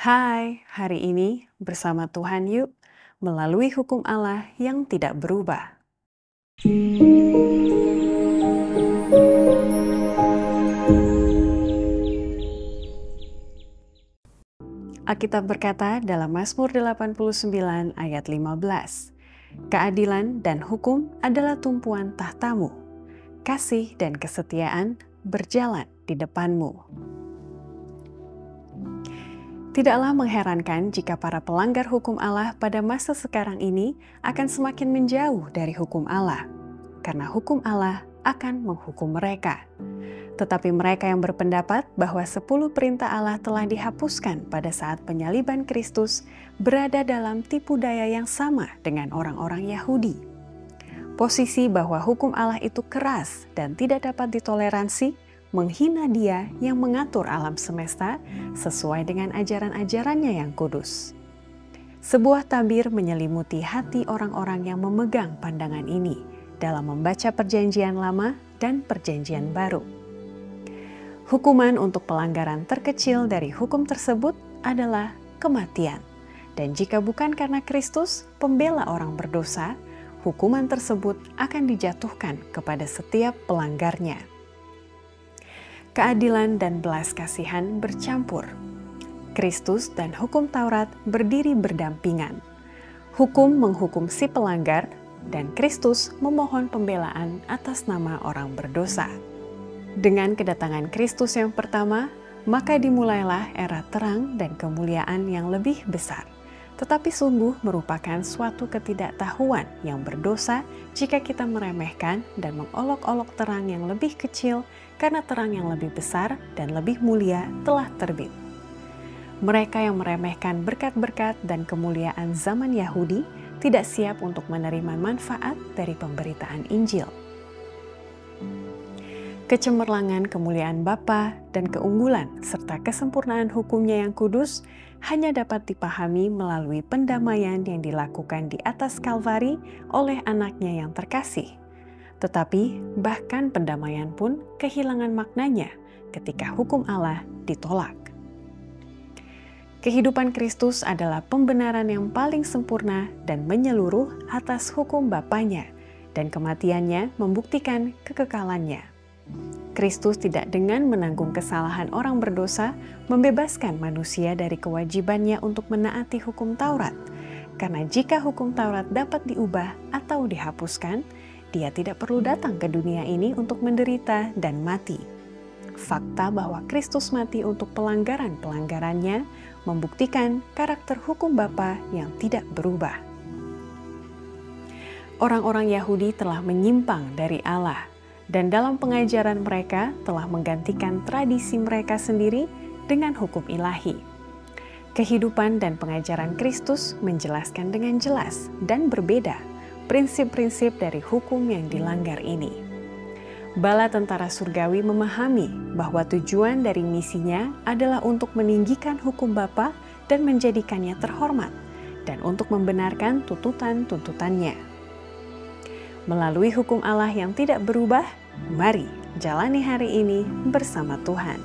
Hai, hari ini bersama Tuhan yuk melalui hukum Allah yang tidak berubah. Alkitab berkata dalam Mazmur 89 ayat 15, keadilan dan hukum adalah tumpuan tahtamu, kasih dan kesetiaan berjalan di depanmu. Tidaklah mengherankan jika para pelanggar hukum Allah pada masa sekarang ini akan semakin menjauh dari hukum Allah, karena hukum Allah akan menghukum mereka. Tetapi mereka yang berpendapat bahwa 10 perintah Allah telah dihapuskan pada saat penyaliban Kristus berada dalam tipu daya yang sama dengan orang-orang Yahudi. Posisi bahwa hukum Allah itu keras dan tidak dapat ditoleransi menghina Dia yang mengatur alam semesta sesuai dengan ajaran-ajarannya yang kudus. Sebuah tabir menyelimuti hati orang-orang yang memegang pandangan ini dalam membaca Perjanjian Lama dan Perjanjian Baru. Hukuman untuk pelanggaran terkecil dari hukum tersebut adalah kematian. Dan jika bukan karena Kristus, pembela orang berdosa, hukuman tersebut akan dijatuhkan kepada setiap pelanggarnya. Keadilan dan belas kasihan bercampur. Kristus dan hukum Taurat berdiri berdampingan. Hukum menghukum si pelanggar, dan Kristus memohon pembelaan atas nama orang berdosa. Dengan kedatangan Kristus yang pertama, maka dimulailah era terang dan kemuliaan yang lebih besar. Tetapi sungguh merupakan suatu ketidaktahuan yang berdosa jika kita meremehkan dan mengolok-olok terang yang lebih kecil karena terang yang lebih besar dan lebih mulia telah terbit. Mereka yang meremehkan berkat-berkat dan kemuliaan zaman Yahudi tidak siap untuk menerima manfaat dari pemberitaan Injil. Kecemerlangan kemuliaan Bapa dan keunggulan serta kesempurnaan hukumnya yang kudus hanya dapat dipahami melalui pendamaian yang dilakukan di atas Kalvari oleh anaknya yang terkasih. Tetapi bahkan pendamaian pun kehilangan maknanya ketika hukum Allah ditolak. Kehidupan Kristus adalah pembenaran yang paling sempurna dan menyeluruh atas hukum Bapanya, dan kematiannya membuktikan kekekalannya. Kristus tidak dengan menanggung kesalahan orang berdosa membebaskan manusia dari kewajibannya untuk menaati hukum Taurat. Karena jika hukum Taurat dapat diubah atau dihapuskan, Dia tidak perlu datang ke dunia ini untuk menderita dan mati. Fakta bahwa Kristus mati untuk pelanggaran-pelanggarannya membuktikan karakter hukum Bapa yang tidak berubah. Orang-orang Yahudi telah menyimpang dari Allah, dan dalam pengajaran mereka telah menggantikan tradisi mereka sendiri dengan hukum ilahi. Kehidupan dan pengajaran Kristus menjelaskan dengan jelas dan berbeda prinsip-prinsip dari hukum yang dilanggar ini. Bala tentara surgawi memahami bahwa tujuan dari misinya adalah untuk meninggikan hukum Bapa dan menjadikannya terhormat, dan untuk membenarkan tuntutan-tuntutannya. Melalui hukum Allah yang tidak berubah, mari jalani hari ini bersama Tuhan.